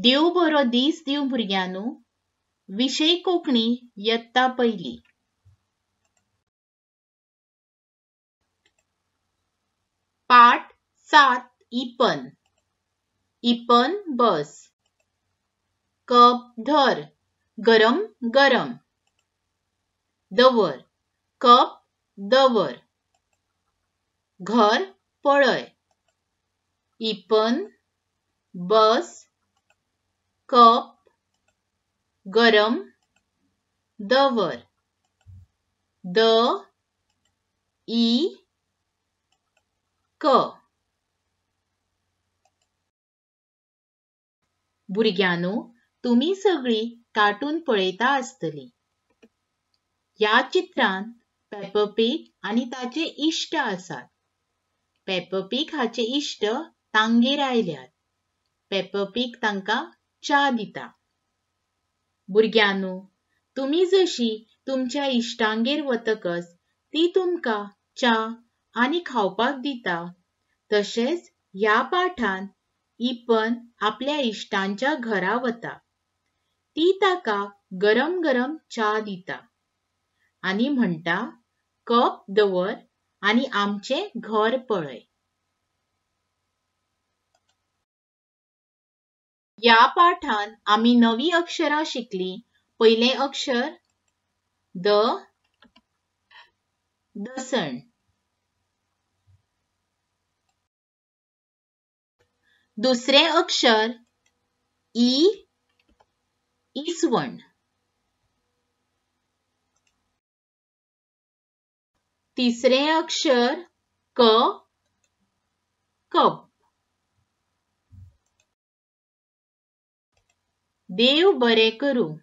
देव बरो दीस दिव भुरग्यांनो. विशय कोंकणी इयत्ता पयली. पाठ 7 इपन. इपन बस. कप धर, गरम गरम. दवर, कप दवर. घर पळय. इपन बस कप गरम दवर. द ई क. भुरग्यांनो, तुम्ही सगळी कार्टून पळयता आसतली. या चित्रांत पेप्पा पिग आणि ताचे इष्ट आसात. पेप्पा पिग हाचे इष्ट तांगेर आयल्यात. पेप्पा पिग तांकां च्या दिता. भुरग्यांनो, तुम्ही जशी तुमच्या इष्टांगेर वतकच ती तुमकां च्या आणि खावपाक दिता, तशेंच ह्या पाठांत इपन आपल्या इष्टांच्या घरा वता. ती ताका गरम गरम च्या दिता आणि म्हणटा, कप दवर आणि आमचे घर पळय. या पाठांत आमी नवी अक्षरां शिकली. पहिले अक्षर द, दसण. दुसरे अक्षर ई, इसवण. तिसरे अक्षर क, कप. देव बरे करू.